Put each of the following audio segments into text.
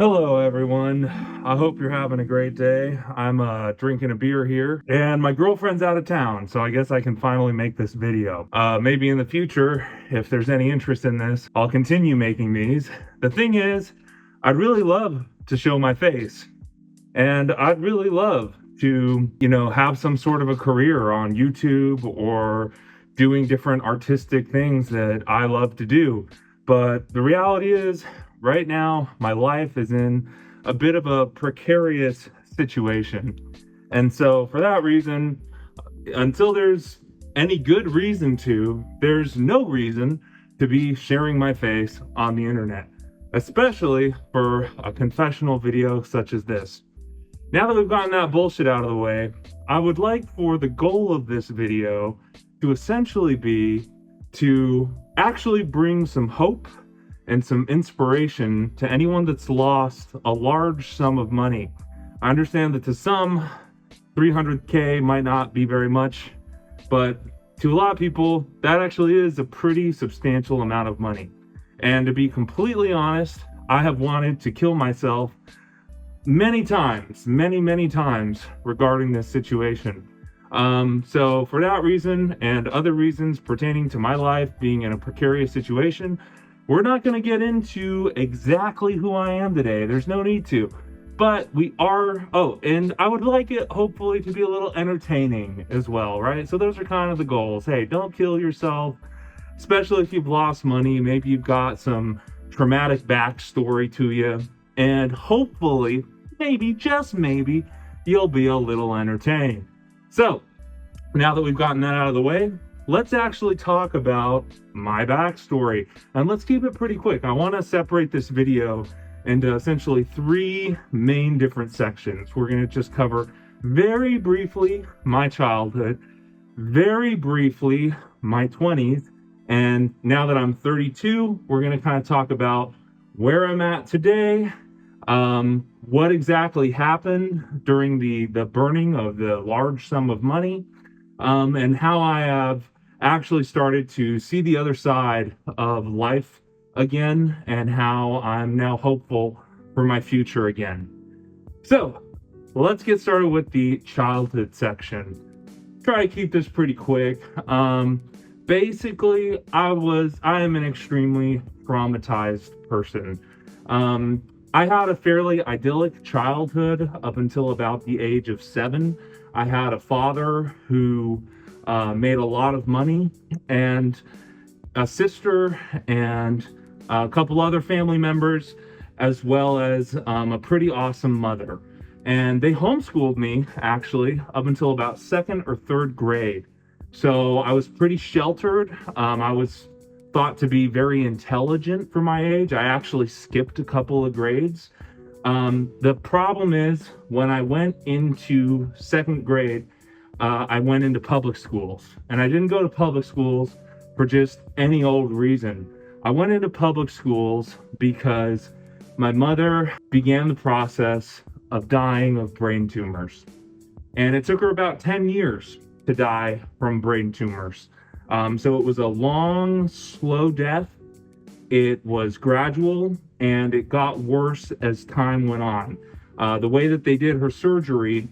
Hello, everyone. I hope you're having a great day. I'm drinking a beer here, and my girlfriend's out of town, so I guess I can finally make this video. Maybe in the future, if there's any interest in this, I'll continue making these. The thing is, I'd really love to show my face, and I'd really love to, have some sort of a career on YouTube or doing different artistic things that I love to do. But the reality is, right now, my life is in a bit of a precarious situation. And so, for that reason, until there's any good reason to, there's no reason to be sharing my face on the internet, especially for a confessional video such as this. Now that we've gotten that bullshit out of the way, I would like for the goal of this video to essentially be to actually bring some hope and some inspiration to anyone that's lost a large sum of money. I understand that to some, 300K might not be very much, but to a lot of people, that actually is a pretty substantial amount of money. And to be completely honest, I have wanted to kill myself many times, many times regarding this situation. So for that reason and other reasons pertaining to my life being in a precarious situation, we're not going to get into exactly who I am today. There's no need to. But we are, and I would like it hopefully to be a little entertaining as well, right? So those are kind of the goals. Hey, don't kill yourself, especially if you've lost money. Maybe you've got some traumatic backstory to you. And hopefully, maybe, just maybe, you'll be a little entertained. So, now that we've gotten that out of the way, let's actually talk about my backstory. And let's keep it pretty quick. I want to separate this video into essentially three main different sections. We're going to just cover very briefly my childhood, very briefly my 20s, and now that I'm 32, we're going to kind of talk about where I'm at today, what exactly happened during the burning of the large sum of money, and how I have actually started to see the other side of life again, and how I'm now hopeful for my future again. So let's get started with the childhood section. Try to keep this pretty quick. Basically, I am an extremely traumatized person. I had a fairly idyllic childhood up until about the age of 7. I had a father who made a lot of money, and a sister, and a couple other family members, as well as a pretty awesome mother. And they homeschooled me, actually, up until about 2nd or 3rd grade. So I was pretty sheltered. I was thought to be very intelligent for my age. I actually skipped a couple of grades. The problem is, when I went into 2nd grade, I went into public schools. And I didn't go to public schools for just any old reason. I went into public schools because my mother began the process of dying of brain tumors. And it took her about 10 years to die from brain tumors. So it was a long, slow death. It was gradual, and it got worse as time went on. The way that they did her surgery,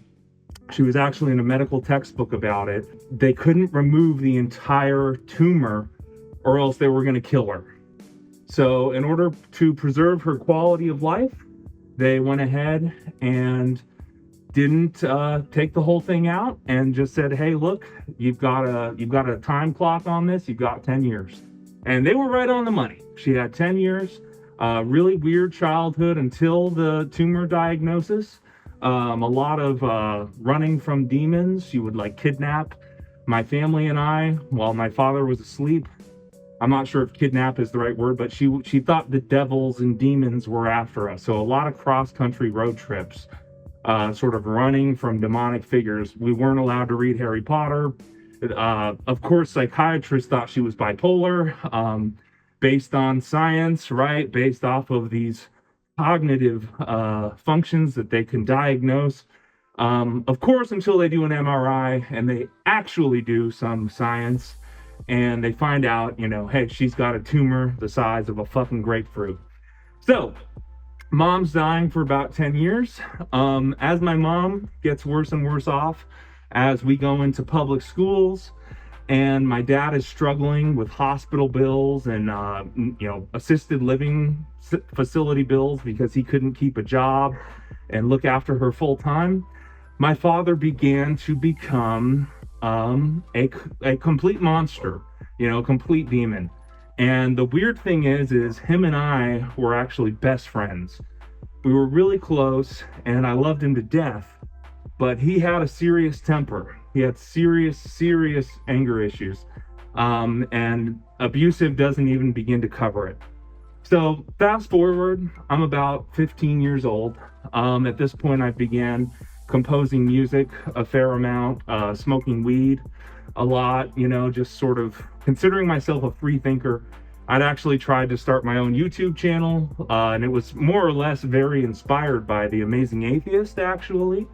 she was actually in a medical textbook about it. They couldn't remove the entire tumor, or else they were going to kill her. So in order to preserve her quality of life, they went ahead and didn't take the whole thing out, and just said, hey, look, you've got a time clock on this. You've got 10 years. And they were right on the money. She had 10 years, really weird childhood until the tumor diagnosis. A lot of running from demons. She would kidnap my family and I while my father was asleep. I'm not sure if kidnap is the right word, but she thought the devils and demons were after us. So a lot of cross-country road trips, sort of running from demonic figures. We weren't allowed to read Harry Potter. Of course, psychiatrists thought she was bipolar, based on science, right? Based off of these cognitive functions that they can diagnose. Of course, until they do an MRI and they actually do some science, and they find out, hey, she's got a tumor the size of a fucking grapefruit. So Mom's dying for about 10 years. As my mom gets worse and worse off, as we go into public schools, and my dad is struggling with hospital bills and assisted living facility bills because he couldn't keep a job and look after her full time. My father began to become a complete monster, complete demon. And the weird thing is him and I were actually best friends. We were really close, and I loved him to death. But he had a serious temper. He had serious anger issues, and abusive doesn't even begin to cover it. So fast forward, I'm about 15 years old. At this point, I began composing music a fair amount, smoking weed a lot, just sort of considering myself a free thinker. I'd actually tried to start my own YouTube channel, and it was more or less very inspired by The Amazing Atheist, actually.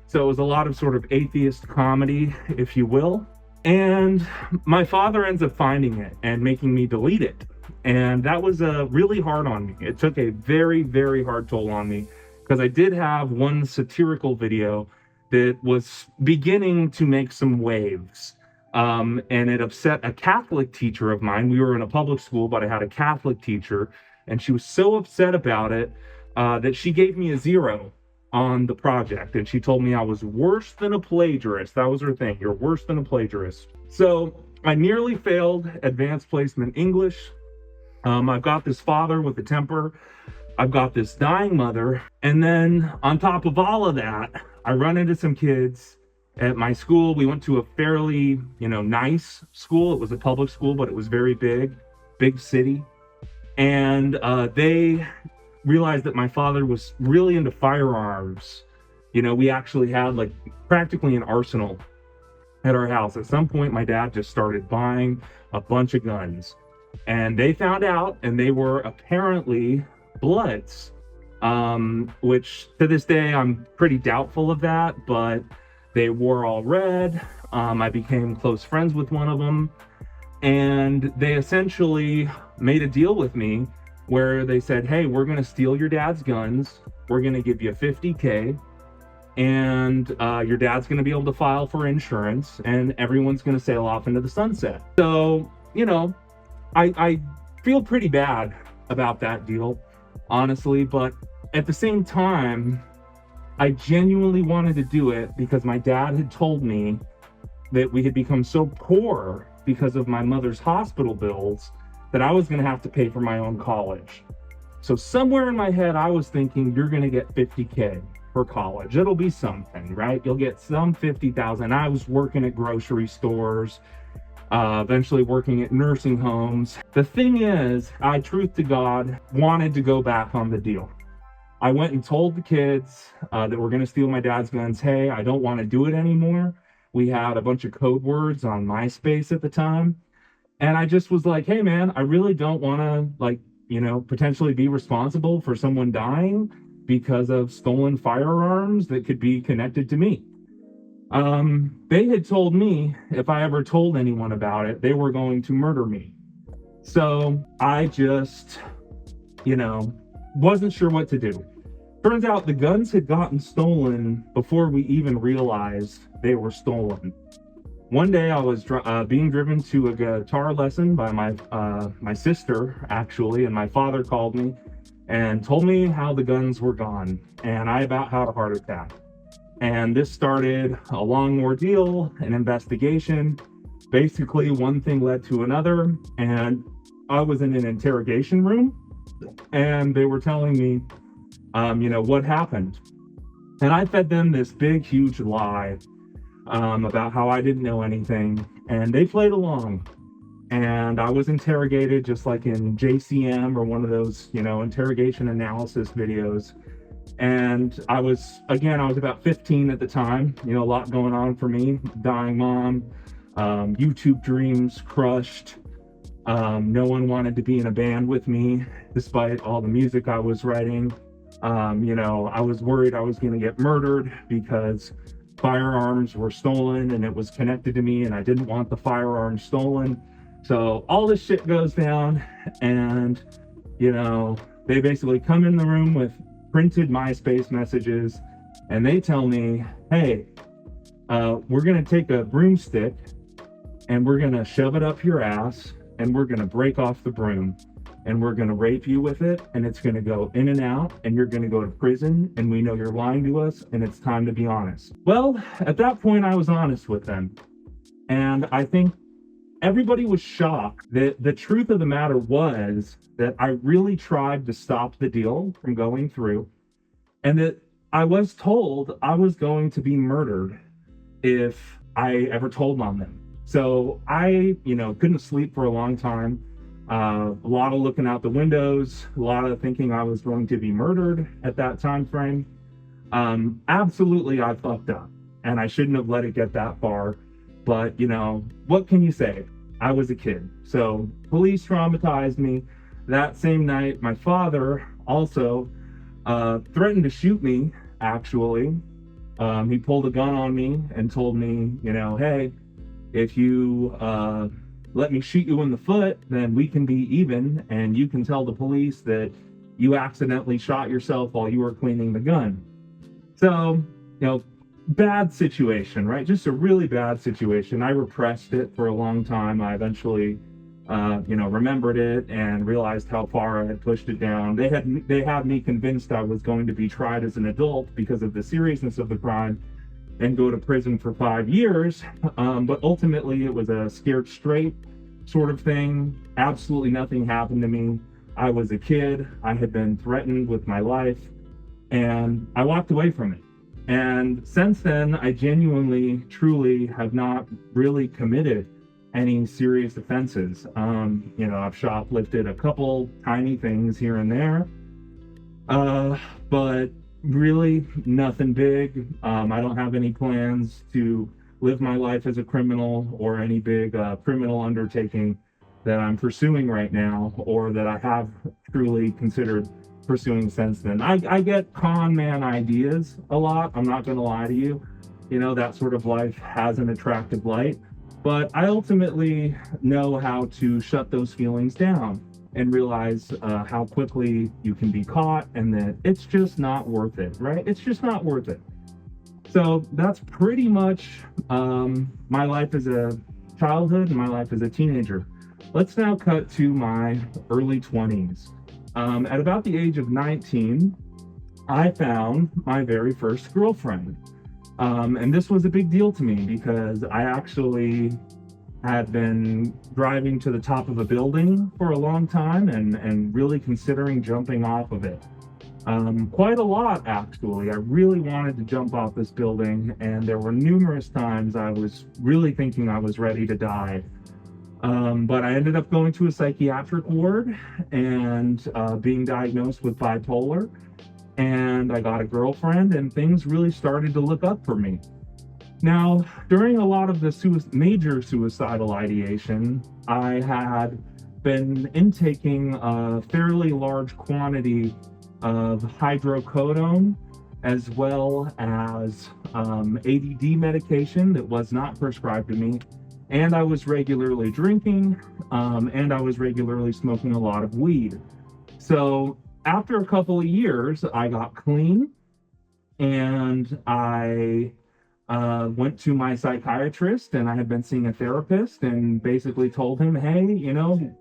So it was a lot of sort of atheist comedy, if you will. And my father ends up finding it and making me delete it. And that was really hard on me. It took a very hard toll on me, because I did have one satirical video that was beginning to make some waves. And it upset a Catholic teacher of mine. We were in a public school, but I had a Catholic teacher, and she was so upset about it that she gave me a 0 on the project, and she told me I was worse than a plagiarist. That was her thing. You're worse than a plagiarist. So I nearly failed advanced placement English. I've got this father with a temper. I've got this dying mother. And then on top of all of that, I run into some kids at my school. We went to a fairly, nice school. It was a public school, but it was very big city. And they realized that my father was really into firearms. We actually had like practically an arsenal at our house. At some point, my dad just started buying a bunch of guns, and they found out, and they were apparently Bloods, which to this day I'm pretty doubtful of that, but they were all red. I became close friends with one of them, and they essentially made a deal with me where they said, hey, we're going to steal your dad's guns. We're going to give you $50K, and your dad's going to be able to file for insurance, and everyone's going to sail off into the sunset. So, I feel pretty bad about that deal, honestly, but at the same time, I genuinely wanted to do it because my dad had told me that we had become so poor because of my mother's hospital bills that I was going to have to pay for my own college. So somewhere in my head, I was thinking, you're going to get $50K for college. It'll be something, right? You'll get some $50,000. I was working at grocery stores, eventually working at nursing homes. The thing is, I, truth to God, wanted to go back on the deal. I went and told the kids that were going to steal my dad's guns, hey, I don't want to do it anymore. We had a bunch of code words on MySpace at the time. And I just was like, hey, man, I really don't want to, potentially be responsible for someone dying because of stolen firearms that could be connected to me. They had told me if I ever told anyone about it, they were going to murder me. So I just, wasn't sure what to do. Turns out the guns had gotten stolen before we even realized they were stolen. One day I was being driven to a guitar lesson by my sister, actually, and my father called me and told me how the guns were gone, and I about had a heart attack. And this started a long ordeal, an investigation. Basically, one thing led to another, and I was in an interrogation room, and they were telling me, what happened. And I fed them this big, huge lie about how I didn't know anything, and they played along. And I was interrogated just like in JCM or one of those, interrogation analysis videos. And I was about 15 at the time, a lot going on for me, dying mom, YouTube dreams crushed. No one wanted to be in a band with me, despite all the music I was writing. I was worried I was going to get murdered because firearms were stolen and it was connected to me, and I didn't want the firearms stolen. So all this shit goes down, and They basically come in the room with printed MySpace messages, and they tell me, hey, we're going to take a broomstick and we're going to shove it up your ass and we're going to break off the broom and we're going to rape you with it, and it's going to go in and out, and you're going to go to prison, and we know you're lying to us, and it's time to be honest. Well, at that point, I was honest with them. And I think everybody was shocked that the truth of the matter was that I really tried to stop the deal from going through, and that I was told I was going to be murdered if I ever told on them. So I, couldn't sleep for a long time. A lot of looking out the windows, a lot of thinking I was going to be murdered at that time frame. Absolutely, I fucked up, and I shouldn't have let it get that far. But, what can you say? I was a kid. So police traumatized me. That same night, my father also threatened to shoot me, actually. He pulled a gun on me and told me, hey, if you let me shoot you in the foot, then we can be even, and you can tell the police that you accidentally shot yourself while you were cleaning the gun. So, bad situation, right? Just a really bad situation. I repressed it for a long time. I eventually, remembered it and realized how far I had pushed it down. They had me convinced I was going to be tried as an adult because of the seriousness of the crime and go to prison for 5 years. But ultimately it was a scared straight sort of thing. Absolutely nothing happened to me. I was a kid. I had been threatened with my life, and I walked away from it. And since then, I genuinely, truly have not really committed any serious offenses. I've shoplifted a couple tiny things here and there, but really nothing big. I don't have any plans to live my life as a criminal or any big criminal undertaking that I'm pursuing right now, or that I have truly considered pursuing since then. I get con man ideas a lot. I'm not going to lie to you. That sort of life has an attractive light, but I ultimately know how to shut those feelings down and realize how quickly you can be caught, and that it's just not worth it, right? It's just not worth it. So that's pretty much my life as a childhood and my life as a teenager. Let's now cut to my early 20s. At about the age of 19, I found my very first girlfriend. And this was a big deal to me because I actually had been driving to the top of a building for a long time and really considering jumping off of it. Quite a lot, actually. I really wanted to jump off this building, and there were numerous times I was really thinking I was ready to die. But I ended up going to a psychiatric ward and being diagnosed with bipolar, and I got a girlfriend, and things really started to look up for me. Now, during a lot of the major suicidal ideation, I had been intaking a fairly large quantity of hydrocodone, as well as ADD medication that was not prescribed to me. And I was regularly drinking, and I was regularly smoking a lot of weed. So after a couple of years, I got clean, and I went to my psychiatrist, and I had been seeing a therapist, and basically told him, hey,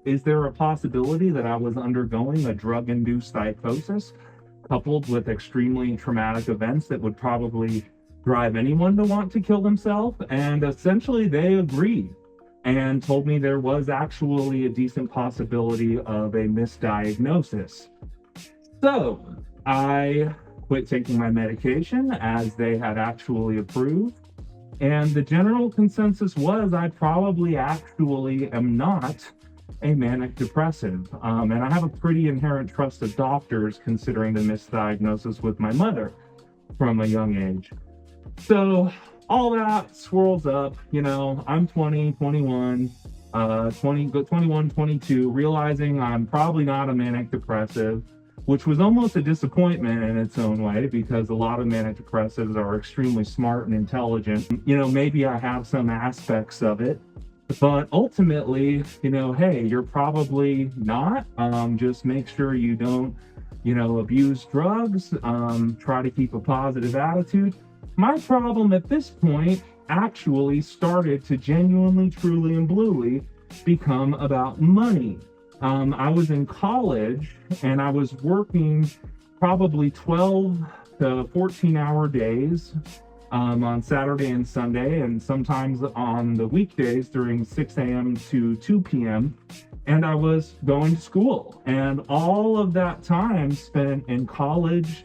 is there a possibility that I was undergoing a drug-induced psychosis coupled with extremely traumatic events that would probably drive anyone to want to kill themselves? And essentially they agreed and told me there was actually a decent possibility of a misdiagnosis. So I quit taking my medication, as they had actually approved, and the general consensus was I probably actually am not a manic depressive. And I have a pretty inherent trust of doctors, considering the misdiagnosis with my mother from a young age. So all that swirls up, I'm 20, 21, 21, 22, realizing I'm probably not a manic depressive, which was almost a disappointment in its own way, because a lot of manic depressives are extremely smart and intelligent. Maybe I have some aspects of it, But ultimately, hey, you're probably not. Just make sure you don't, abuse drugs. Try to keep a positive attitude. My problem at this point actually started to genuinely, truly, and bluely become about money. I was in college and I was working probably 12 to 14-hour days on Saturday and Sunday, and sometimes on the weekdays during 6 a.m. to 2 p.m. And I was going to school, and all of that time spent in college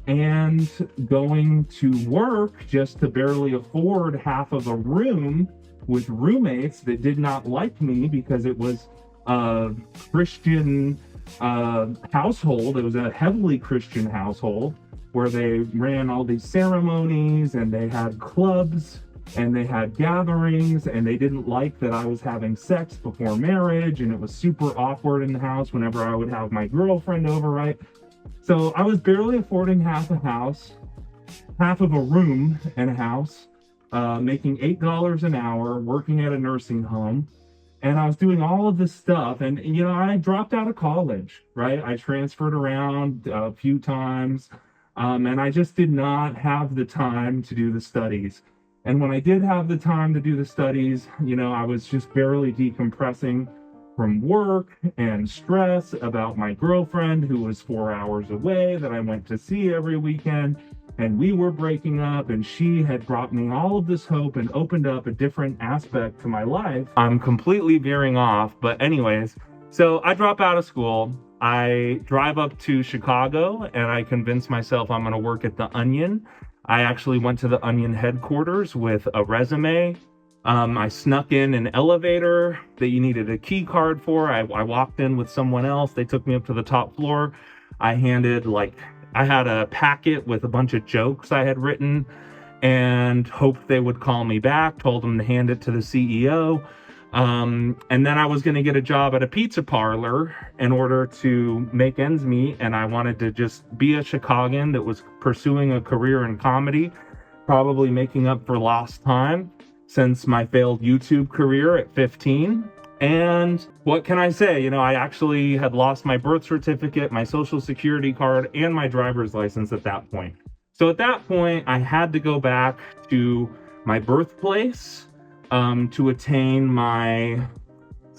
and going to work just to barely afford half of a room with roommates that did not like me because it was a Christian household. It was a heavily Christian household where they ran all these ceremonies and they had clubs and they had gatherings, and they didn't like that I was having sex before marriage, and it was super awkward in the house whenever I would have my girlfriend over, right? So I was barely affording half of a room in a house, making $8 an hour, working at a nursing home. And I was doing all of this stuff. And, I dropped out of college, right? I transferred around a few times. And I just did not have the time to do the studies. And when I did have the time to do the studies, I was just barely decompressing from work and stress about my girlfriend who was 4 hours away that I went to see every weekend. And we were breaking up, and she had brought me all of this hope and opened up a different aspect to my life. I'm completely veering off, but anyways, so I drop out of school. I drive up to Chicago and I convince myself I'm going to work at the Onion. I actually went to the Onion headquarters with a resume. I snuck in an elevator that you needed a key card for. I walked in with someone else. They took me up to the top floor. I had a packet with a bunch of jokes I had written and hoped they would call me back, told them to hand it to the CEO. And then I was going to get a job at a pizza parlor in order to make ends meet. And I wanted to just be a Chicagoan that was pursuing a career in comedy, probably making up for lost time since my failed YouTube career at 15. And what can I say? I actually had lost my birth certificate, my social security card, and my driver's license at that point. So at that point, I had to go back to my birthplace to attain my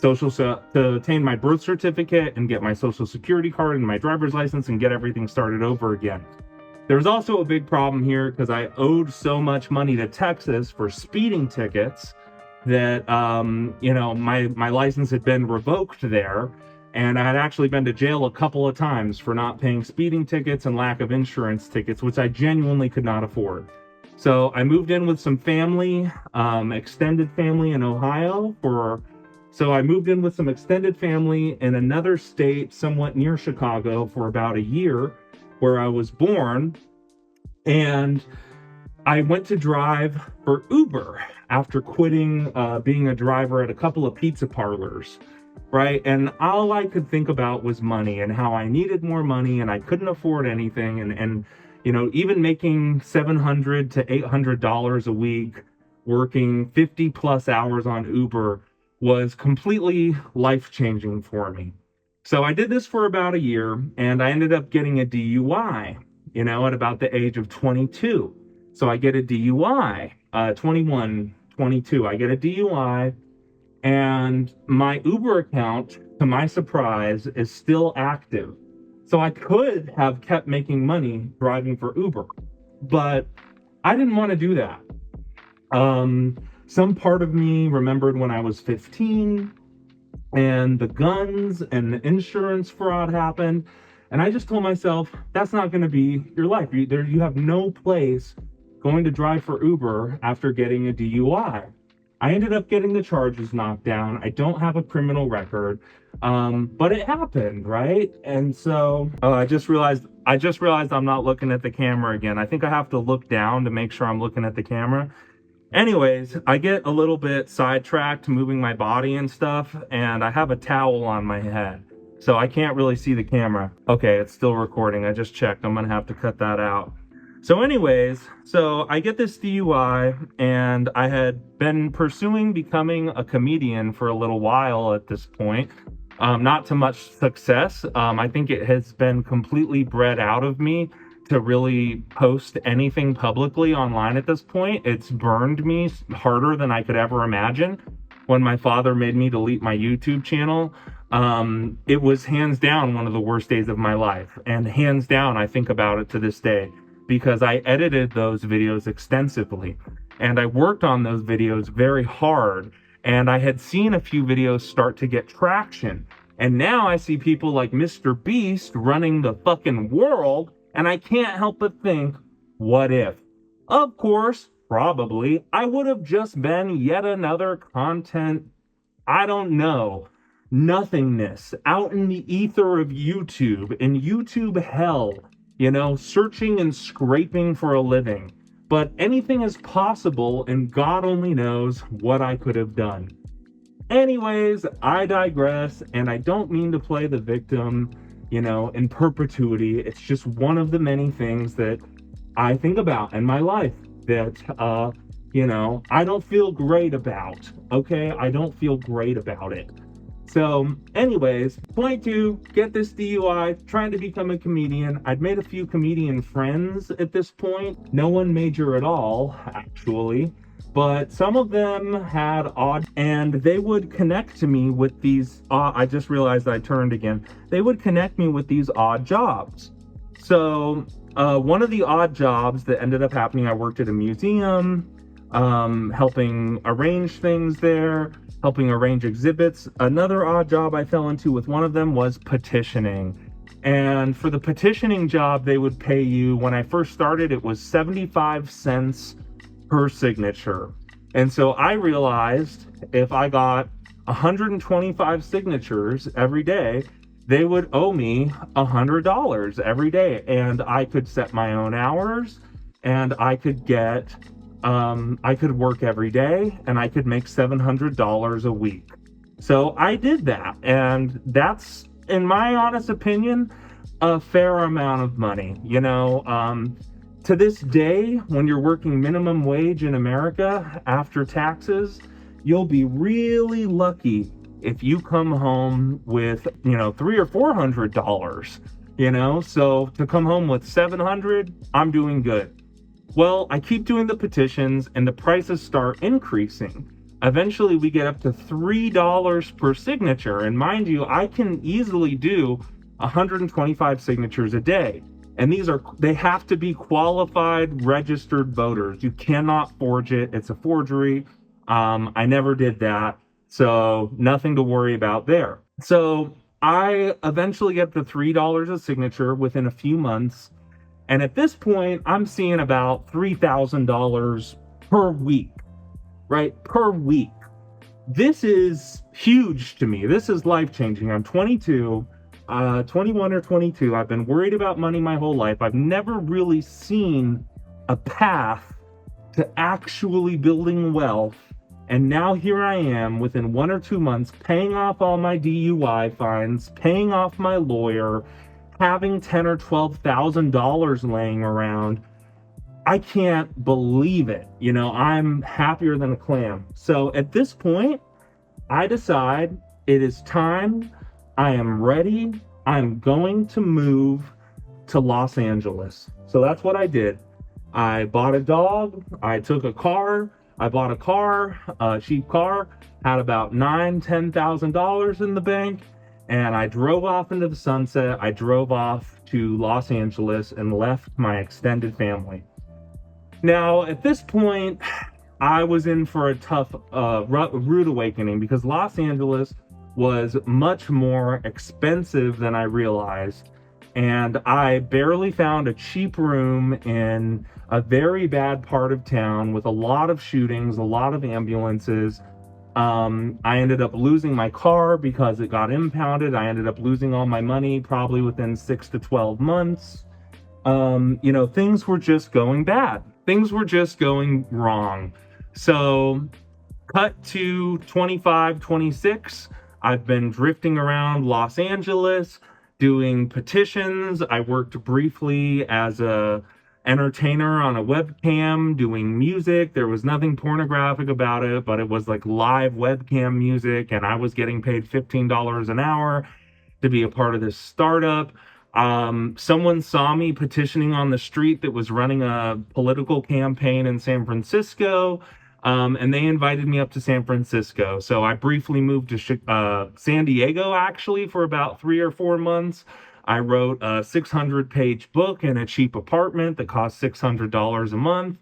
birth certificate and get my social security card and my driver's license and get everything started over again. There's also a big problem here because I owed so much money to Texas for speeding tickets that my license had been revoked there, and I had actually been to jail a couple of times for not paying speeding tickets and lack of insurance tickets, which I genuinely could not afford. So I moved in with some family, extended family in Ohio so I moved in with some extended family in another state somewhat near Chicago for about a year where I was born. And I went to drive for Uber after quitting being a driver at a couple of pizza parlors, right? And all I could think about was money and how I needed more money and I couldn't afford anything. And even making $700 to $800 a week, working 50 plus hours on Uber was completely life-changing for me. So I did this for about a year and I ended up getting a DUI, at about the age of 22. So I get a DUI, 21, 22. I get a DUI, and my Uber account, to my surprise, is still active. So I could have kept making money driving for Uber, but I didn't want to do that. Some part of me remembered when I was 15 and the guns and the insurance fraud happened. And I just told myself, that's not going to be your life. You have no place going to drive for Uber after getting a DUI. I ended up getting the charges knocked down. I don't have a criminal record, but it happened, right? And so I just realized I'm not looking at the camera again. I think I have to look down to make sure I'm looking at the camera. Anyways, I get a little bit sidetracked moving my body and stuff, and I have a towel on my head, so I can't really see the camera. Okay, it's still recording. I just checked. I'm gonna have to cut that out. So anyways, so I get this DUI, and I had been pursuing becoming a comedian for a little while at this point. Not to much success. I think it has been completely bred out of me to really post anything publicly online at this point. It's burned me harder than I could ever imagine. When my father made me delete my YouTube channel, it was hands down one of the worst days of my life. And hands down, I think about it to this day, because I edited those videos extensively and I worked on those videos very hard. And I had seen a few videos start to get traction. And now I see people like Mr. Beast running the fucking world, and I can't help but think, what if? Of course, probably, I would have just been yet another content, I don't know, nothingness out in the ether of YouTube, in YouTube hell, searching and scraping for a living. But anything is possible, and God only knows what I could have done. Anyways, I digress, and I don't mean to play the victim, in perpetuity. It's just one of the many things that I think about in my life that, I don't feel great about. Okay? I don't feel great about it. So, anyways, point two, get this DUI, trying to become a comedian. I'd made a few comedian friends at this point. No one major at all, actually. But some of them had odd, and they would connect to me with these, I just realized I turned again. They would connect me with these odd jobs. So, one of the odd jobs that ended up happening, I worked at a museum, helping arrange things there, helping arrange exhibits. Another odd job I fell into with one of them was petitioning. And for the petitioning job, they would pay you, when I first started, it was 75 cents per signature. And so I realized if I got 125 signatures every day, they would owe me $100 every day. And I could set my own hours, and I could work every day, and I could make $700 a week. So I did that, and that's, in my honest opinion, a fair amount of money. To this day, when you're working minimum wage in America after taxes, you'll be really lucky if you come home with, $300 or $400, so to come home with 700, I'm doing good. Well, I keep doing the petitions, and the prices start increasing. Eventually, we get up to $3 per signature. And mind you, I can easily do 125 signatures a day. And they have to be qualified, registered voters. You cannot forge it. It's a forgery. I never did that. So nothing to worry about there. So I eventually get to $3 a signature within a few months. And at this point, I'm seeing about $3,000 per week, right? Per week. This is huge to me. This is life-changing. I'm 22, 21 or 22. I've been worried about money my whole life. I've never really seen a path to actually building wealth. And now here I am within 1 or 2 months paying off all my DUI fines, paying off my lawyer, having $10,000 or $12,000 laying around. I can't believe it. I'm happier than a clam. So at this point, I decide it is time. I am ready. I'm going to move to Los Angeles. So that's what I did. I bought a dog. I took a car. I bought a car, a cheap car, had about $9,000, $10,000 in the bank. And I drove off into the sunset. I drove off to Los Angeles and left my extended family. Now, at this point, I was in for a tough, rude awakening, because Los Angeles was much more expensive than I realized. And I barely found a cheap room in a very bad part of town with a lot of shootings, a lot of ambulances. I ended up losing my car because it got impounded. I ended up losing all my money probably within 6 to 12 months. Things were just going bad. Things were just going wrong. So cut to 25, 26. I've been drifting around Los Angeles doing petitions. I worked briefly as a entertainer on a webcam doing music. There was nothing pornographic about it, but it was like live webcam music, and I was getting paid $15 an hour to be a part of this startup. Someone saw me petitioning on the street that was running a political campaign in San Francisco, and they invited me up to San Francisco. So I briefly moved to San Diego, actually, for about 3 or 4 months. I wrote a 600-page book in a cheap apartment that cost $600 a month.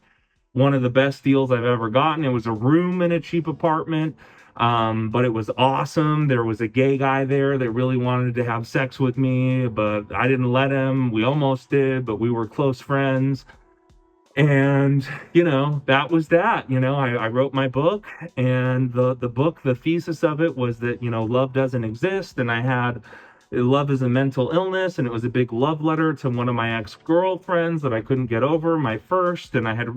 One of the best deals I've ever gotten. It was a room in a cheap apartment, but it was awesome. There was a gay guy there that really wanted to have sex with me, but I didn't let him. We almost did, but we were close friends. And, that was that. I wrote my book, and the book, the thesis of it was that, love doesn't exist. And I had love is a mental illness. And it was a big love letter to one of my ex-girlfriends that I couldn't get over, my first. And I had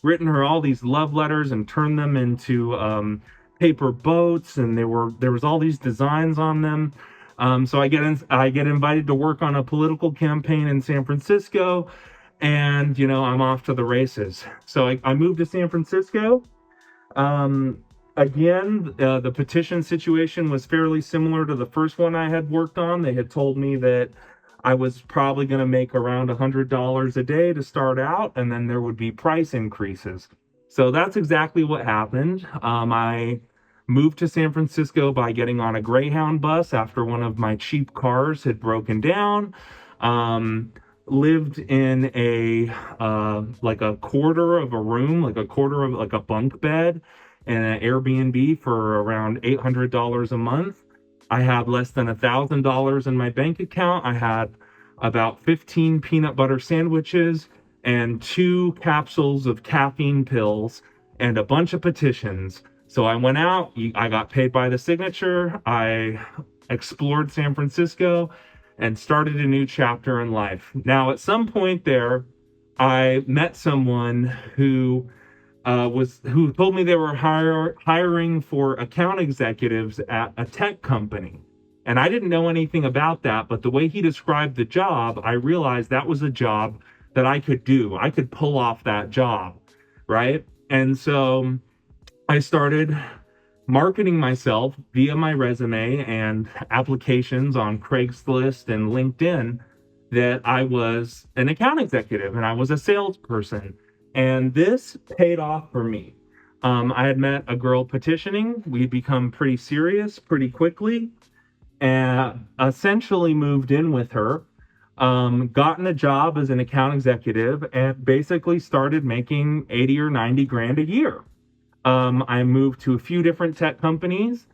written her all these love letters and turned them into paper boats. And there was all these designs on them. So I get invited to work on a political campaign in San Francisco. And, I'm off to the races. So I moved to San Francisco. Again, the petition situation was fairly similar to the first one I had worked on. They had told me that I was probably going to make around $100 a day to start out, and then there would be price increases. So that's exactly what happened. I moved to San Francisco by getting on a Greyhound bus after one of my cheap cars had broken down. Lived in like a quarter of a room, like a bunk bed in an Airbnb for around $800 a month. I had less than $1,000 in my bank account. I had about 15 peanut butter sandwiches and 2 capsules of caffeine pills and a bunch of petitions. So I went out, I got paid by the signature. I explored San Francisco and started a new chapter in life. Now, at some point there, I met someone who told me they were hiring for account executives at a tech company. And I didn't know anything about that, but the way he described the job, I realized that was a job that I could do. I could pull off that job, right? And so I started marketing myself via my resume and applications on Craigslist and LinkedIn that I was an account executive and I was a salesperson. And this paid off for me. I had met a girl petitioning. We'd become pretty serious pretty quickly, and essentially moved in with her, gotten a job as an account executive, and basically started making 80 or 90 grand a year. I moved to a few different tech companies.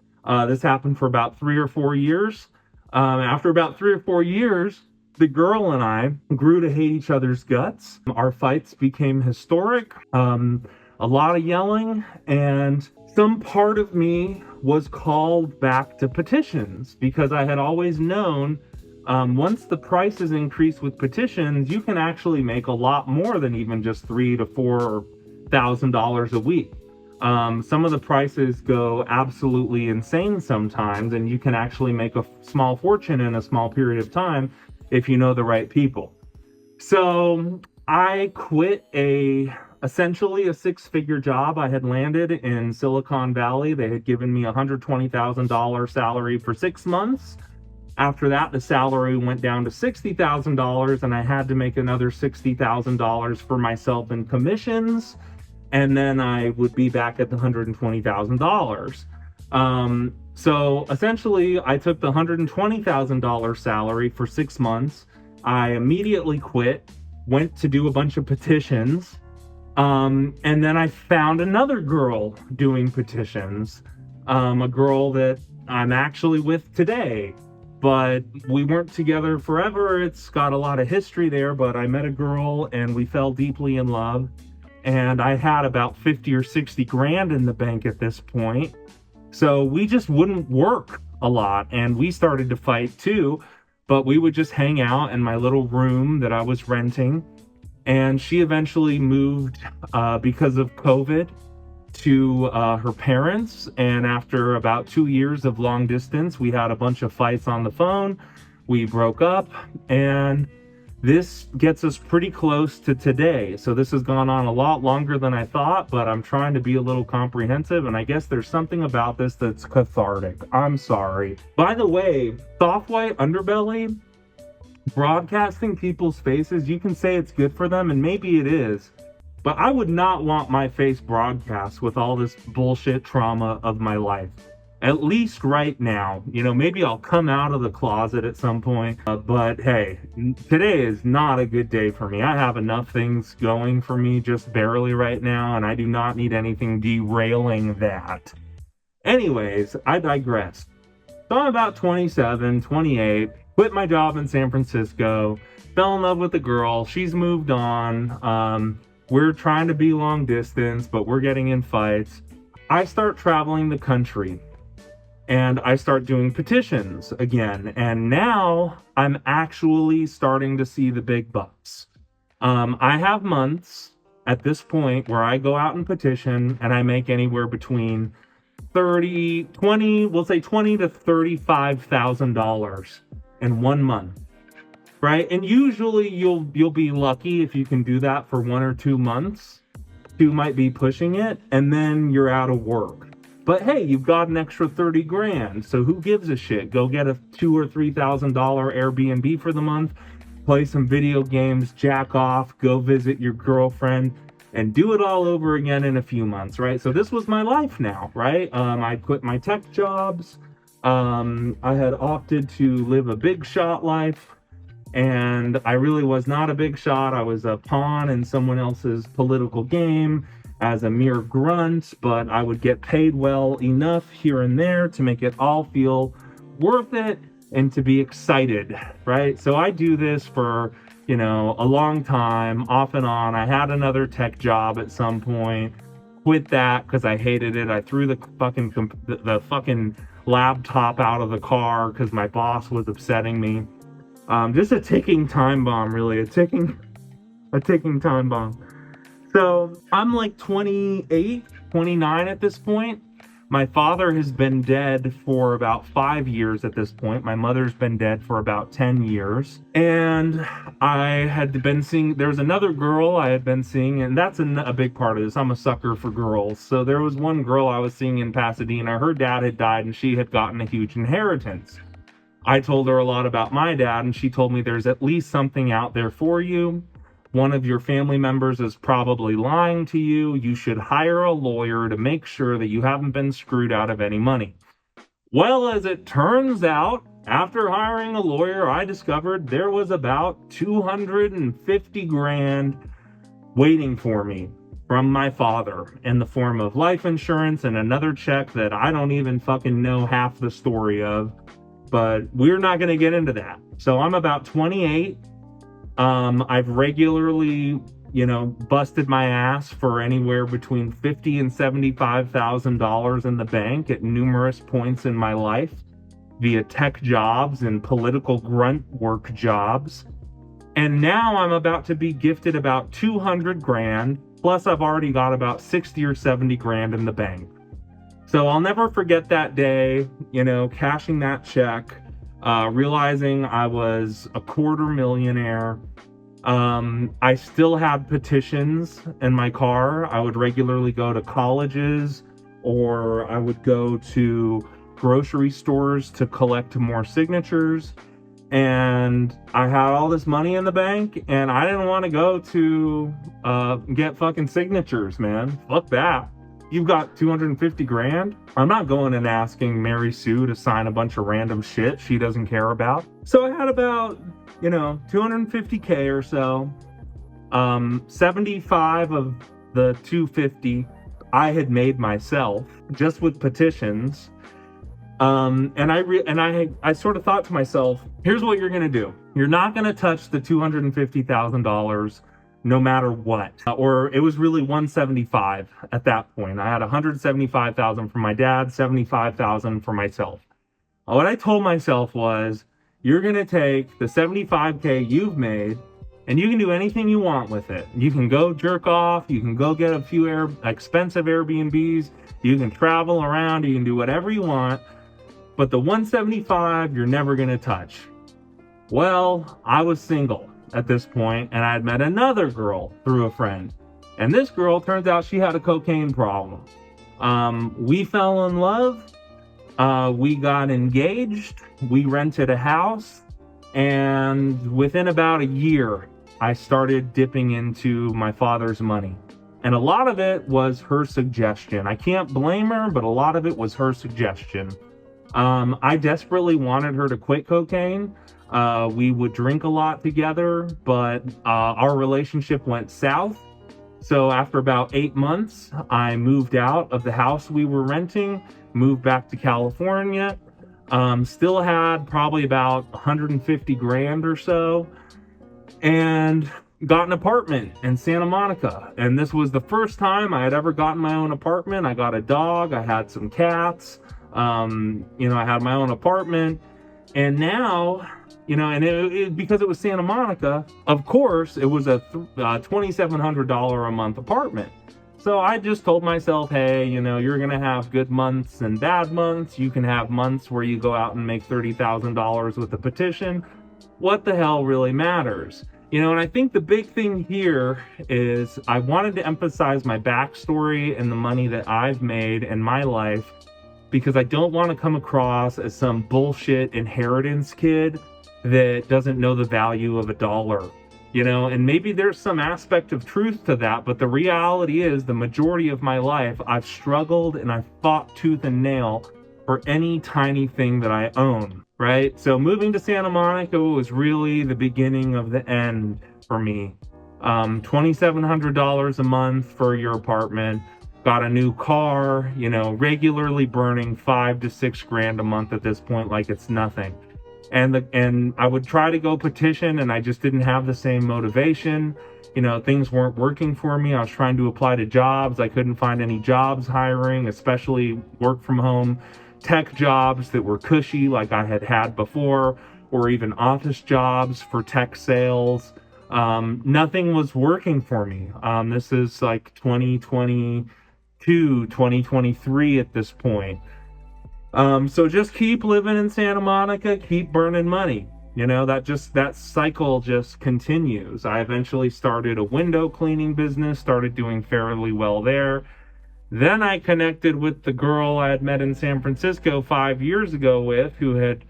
This happened for about 3 or 4 years. After about 3 or 4 years, the girl and I grew to hate each other's guts. Our fights became historic, a lot of yelling, and some part of me was called back to petitions because I had always known once the prices increase with petitions, you can actually make a lot more than even just $3,000 to $4,000 a week. Some of the prices go absolutely insane sometimes, and you can actually make a small fortune in a small period of time if you know the right people. So I quit essentially a 6-figure job I had landed in Silicon Valley. They had given me a $120,000 salary for 6 months. After that, the salary went down to $60,000, and I had to make another $60,000 for myself in commissions. And then I would be back at the $120,000. So essentially, I took the $120,000 salary for 6 months. I immediately quit, went to do a bunch of petitions, and then I found another girl doing petitions, a girl that I'm actually with today. But we weren't together forever. It's got a lot of history there, but I met a girl and we fell deeply in love. And I had about 50 or 60 grand in the bank at this point. So we just wouldn't work a lot. And we started to fight too, but we would just hang out in my little room that I was renting. And she eventually moved because of COVID to her parents. And after about 2 years of long distance, we had a bunch of fights on the phone. We broke up, and This gets us pretty close to today. So this has gone on a lot longer than I thought, but I'm trying to be a little comprehensive, and I guess there's something about this that's cathartic. I'm sorry. By the way, soft white underbelly, broadcasting people's faces, you can say it's good for them, and maybe it is, but I would not want my face broadcast with all this bullshit trauma of my life. At least right now, maybe I'll come out of the closet at some point. But hey, today is not a good day for me. I have enough things going for me just barely right now, and I do not need anything derailing that. Anyways, I digress. So I'm about 27, 28, quit my job in San Francisco, fell in love with a girl. She's moved on. We're trying to be long distance, but we're getting in fights. I start traveling the country. And I start doing petitions again. And now I'm actually starting to see the big bucks. I have months at this point where I go out and petition and I make anywhere between we'll say $20,000 to $35,000 in 1 month. Right? And usually you'll be lucky if you can do that for 1 or 2 months. 2 might be pushing it, and then you're out of work. But hey, you've got an extra 30 grand, so who gives a shit? Go get a $2,000 or $3,000 Airbnb for the month, play some video games, jack off, go visit your girlfriend, and do it all over again in a few months, right? So this was my life now, right? I quit my tech jobs. I had opted to live a big shot life, and I really was not a big shot. I was a pawn in someone else's political game, as a mere grunt, but I would get paid well enough here and there to make it all feel worth it and to be excited, right? So I do this for, a long time, off and on. I had another tech job at some point, quit that because I hated it. I threw the fucking laptop out of the car because my boss was upsetting me. Just a ticking time bomb, really, a ticking time bomb. So I'm like 28, 29 at this point. My father has been dead for about 5 years at this point. My mother's been dead for about 10 years. And I had been seeing, there was another girl I had been seeing, and that's a big part of this. I'm a sucker for girls. So there was one girl I was seeing in Pasadena. Her dad had died and she had gotten a huge inheritance. I told her a lot about my dad, and she told me there's at least something out there for you. One of your family members is probably lying to you. You should hire a lawyer to make sure that you haven't been screwed out of any money. Well, as it turns out, after hiring a lawyer, I discovered there was about 250 grand waiting for me from my father in the form of life insurance and another check that I don't even fucking know half the story of. But we're not going to get into that. So I'm about 28. I've regularly, busted my ass for anywhere between $50,000 and $75,000 in the bank at numerous points in my life via tech jobs and political grunt work jobs. And now I'm about to be gifted about 200 grand. Plus I've already got about 60 or 70 grand in the bank. So I'll never forget that day, cashing that check, realizing I was a quarter millionaire. I still had petitions in my car. I would regularly go to colleges, or I would go to grocery stores to collect more signatures. And I had all this money in the bank, and I didn't want to go to get fucking signatures, man. Fuck that. You've got 250 grand? I'm not going and asking Mary Sue to sign a bunch of random shit she doesn't care about. So I had about, 250K or so. 75 of the 250 I had made myself just with petitions. And I sort of thought to myself, here's what you're going to do. You're not going to touch the $250,000 no matter what. Or it was really 175 at that point. I had 175,000 from my dad, 75,000 for myself. What I told myself was, you're going to take the 75K you've made, and you can do anything you want with it. You can go jerk off, you can go get a few expensive Airbnbs, you can travel around, you can do whatever you want, but the 175 you're never going to touch. Well, I was single. at this point, and I had met another girl through a friend. And this girl, turns out she had a cocaine problem. We fell in love. We got engaged. We rented a house. And within about a year, I started dipping into my father's money. And a lot of it was her suggestion. I can't blame her, but a lot of it was her suggestion. I desperately wanted her to quit cocaine. We would drink a lot together, but our relationship went south. So after about 8 months, I moved out of the house we were renting, moved back to California. Still had probably about 150 grand or so, and got an apartment in Santa Monica. And this was the first time I had ever gotten my own apartment. I got a dog, I had some cats, I had my own apartment. And now, and it because it was Santa Monica, of course, it was a $2,700 a month apartment. So I just told myself, hey, you're going to have good months and bad months. You can have months where you go out and make $30,000 with a petition. What the hell really matters? And I think the big thing here is I wanted to emphasize my backstory and the money that I've made in my life, because I don't want to come across as some bullshit inheritance kid that doesn't know the value of a dollar. And maybe there's some aspect of truth to that, but the reality is the majority of my life, I've struggled and I've fought tooth and nail for any tiny thing that I own, right? So moving to Santa Monica was really the beginning of the end for me. $2,700 a month for your apartment, got a new car, regularly burning 5 to 6 grand a month at this point, like it's nothing. And I would try to go petition, and I just didn't have the same motivation. Things weren't working for me. I was trying to apply to jobs. I couldn't find any jobs hiring, especially work from home tech jobs that were cushy like I had before, or even office jobs for tech sales. Nothing was working for me. This is like 2022, 2023 at this point. So just keep living in Santa Monica, keep burning money. That cycle just continues. I eventually started a window cleaning business, started doing fairly well there. Then I connected with the girl I had met in San Francisco 5 years ago who had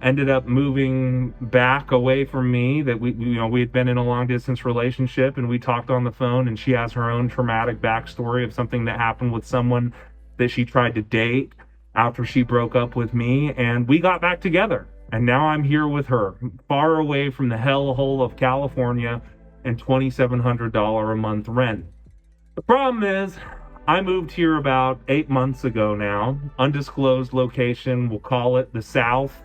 ended up moving back away from me. That we had been in a long distance relationship, and we talked on the phone, and she has her own traumatic backstory of something that happened with someone that she tried to date after she broke up with me, and we got back together. And now I'm here with her, far away from the hellhole of California and $2,700 a month rent. The problem is, I moved here about 8 months ago now, undisclosed location, we'll call it the South.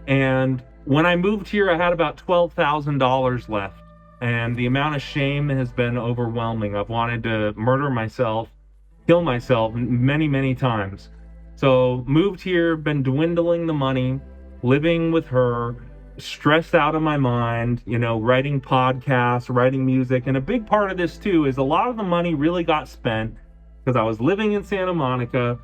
And when I moved here, I had about $12,000 left. And the amount of shame has been overwhelming. I've wanted to murder myself, kill myself many, many times. So moved here, been dwindling the money, living with her, stressed out of my mind, writing podcasts, writing music. And a big part of this too is a lot of the money really got spent because I was living in Santa Monica,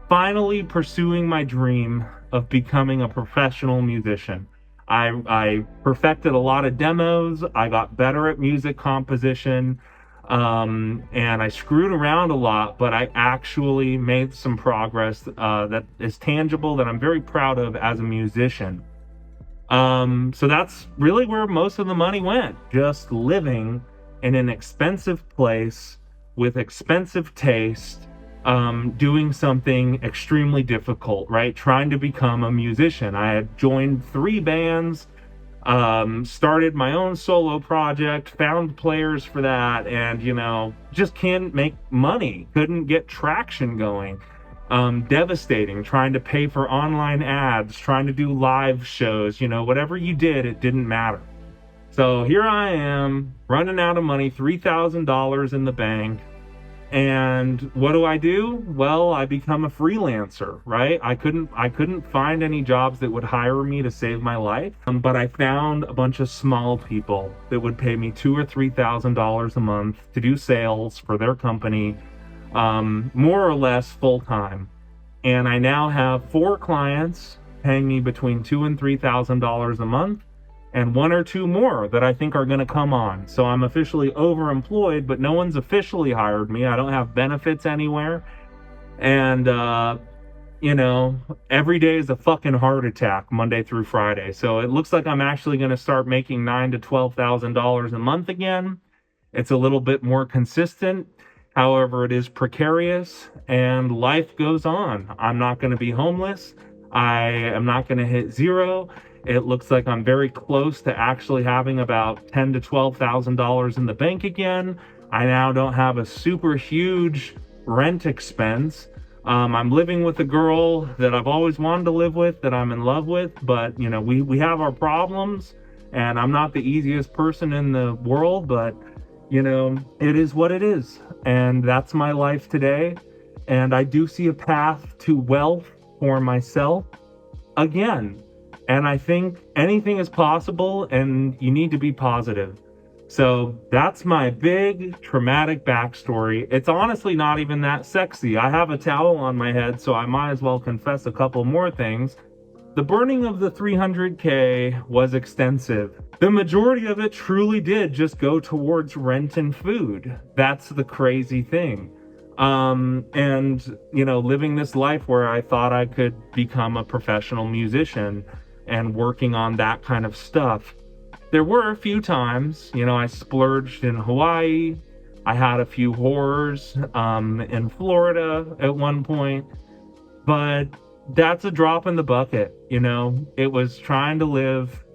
finally pursuing my dream of becoming a professional musician. I perfected a lot of demos. I got better at music composition. And I screwed around a lot, but I actually made some progress that is tangible, that I'm very proud of as a musician. So that's really where most of the money went, just living in an expensive place with expensive taste, doing something extremely difficult, right? Trying to become a musician. I had joined 3 bands, started my own solo project, found players for that, and just can't make money, couldn't get traction going. Devastating, trying to pay for online ads, trying to do live shows, whatever you did, it didn't matter. So here I am, running out of money, $3,000 in the bank. And what do? Well, I become a freelancer, right? I couldn't find any jobs that would hire me to save my life. But I found a bunch of small people that would pay me $2,000 or $3,000 a month to do sales for their company, more or less full time. And I now have 4 clients paying me between $2,000 and $3,000 a month. and 1 or 2 more that I think are going to come on. So I'm officially overemployed, but no one's officially hired me. I don't have benefits anywhere. And, every day is a fucking heart attack, Monday through Friday. So it looks like I'm actually going to start making $9,000 to $12,000 a month again. It's a little bit more consistent. However, it is precarious and life goes on. I'm not going to be homeless. I am not going to hit zero. It looks like I'm very close to actually having about $10,000 to $12,000 in the bank again. I now don't have a super huge rent expense. I'm living with a girl that I've always wanted to live with, that I'm in love with, but we have our problems, and I'm not the easiest person in the world, but it is what it is. And that's my life today. And I do see a path to wealth for myself again. And I think anything is possible, and you need to be positive. So that's my big traumatic backstory. It's honestly not even that sexy. I have a towel on my head, so I might as well confess a couple more things. The burning of the 300K was extensive. The majority of it truly did just go towards rent and food. That's the crazy thing. Living this life where I thought I could become a professional musician and working on that kind of stuff. There were a few times, I splurged in Hawaii. I had a few horrors in Florida at one point, but that's a drop in the bucket. It was trying to live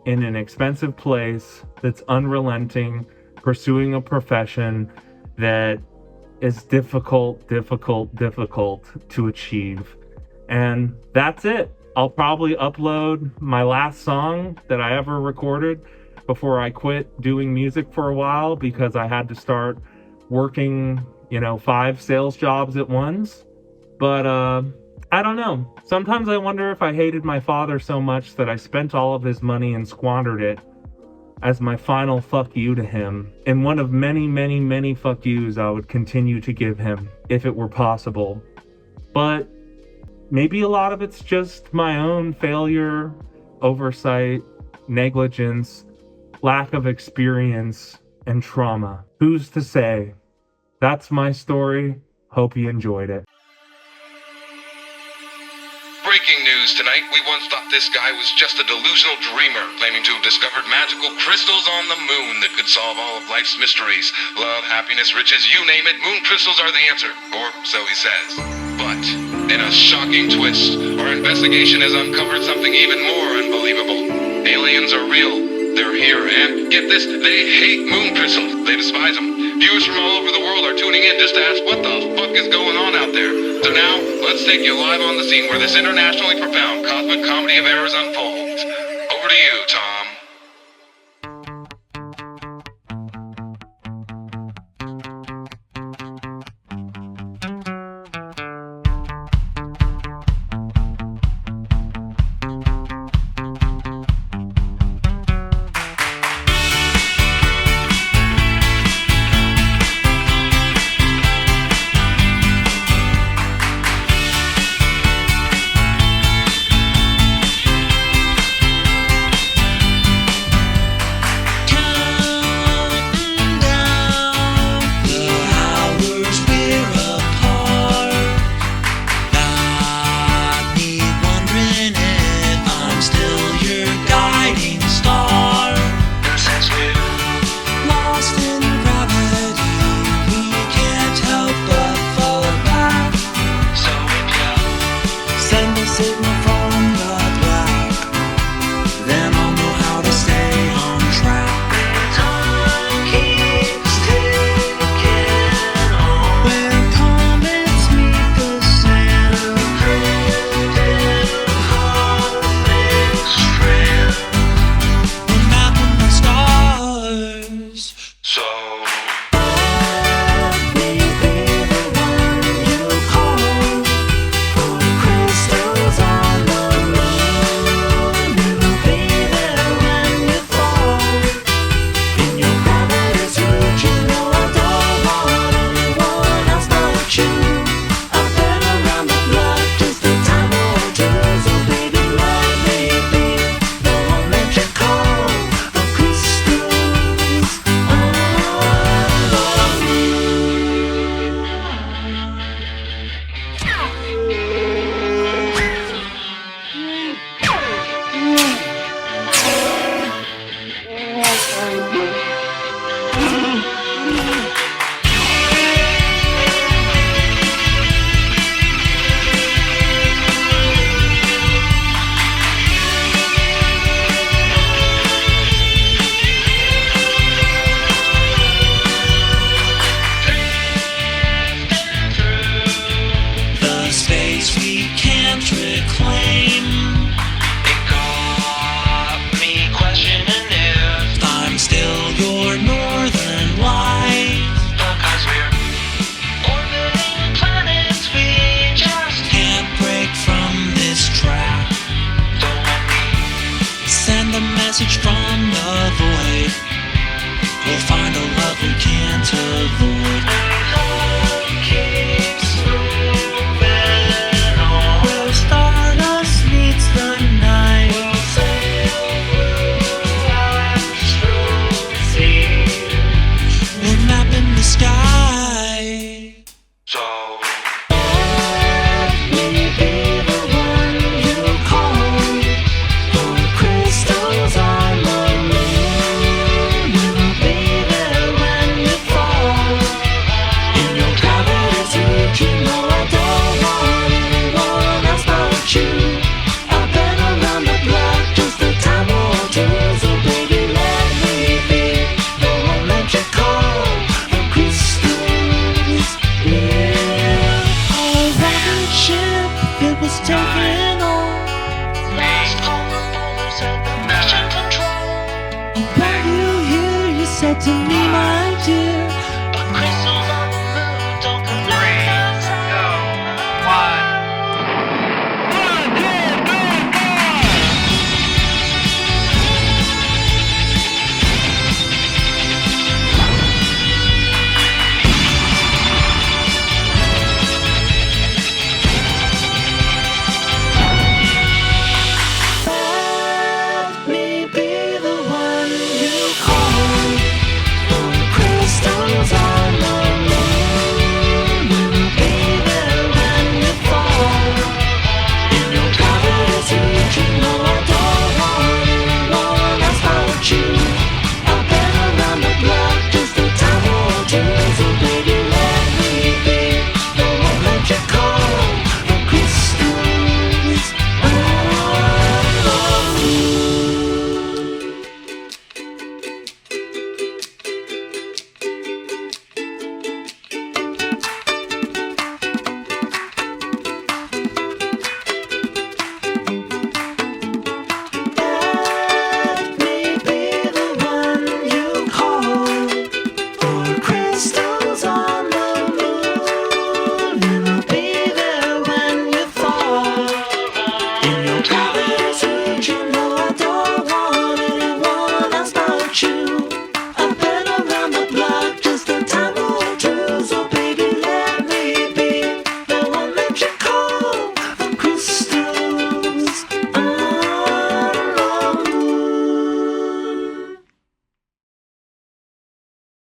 in an expensive place that's unrelenting, pursuing a profession that is difficult to achieve. And that's it. I'll probably upload my last song that I ever recorded before I quit doing music for a while, because I had to start working, 5 sales jobs at once. But I don't know. Sometimes I wonder if I hated my father so much that I spent all of his money and squandered it as my final fuck you to him. And one of many, many, many fuck yous I would continue to give him if it were possible. But maybe a lot of it's just my own failure, oversight, negligence, lack of experience, and trauma. Who's to say? That's my story. Hope you enjoyed it. Breaking news tonight. We once thought this guy was just a delusional dreamer, claiming to have discovered magical crystals on the moon that could solve all of life's mysteries. Love, happiness, riches, you name it, moon crystals are the answer. Or so he says. But in a shocking twist, our investigation has uncovered something even more unbelievable. Aliens are real. They're here, and get this, they hate moon crystals. They despise them. Viewers from all over the world are tuning in just to ask what the fuck is going on out there. So now, let's take you live on the scene where this internationally profound cosmic comedy of errors unfolds. Over to you, Tom. said to me, my dear,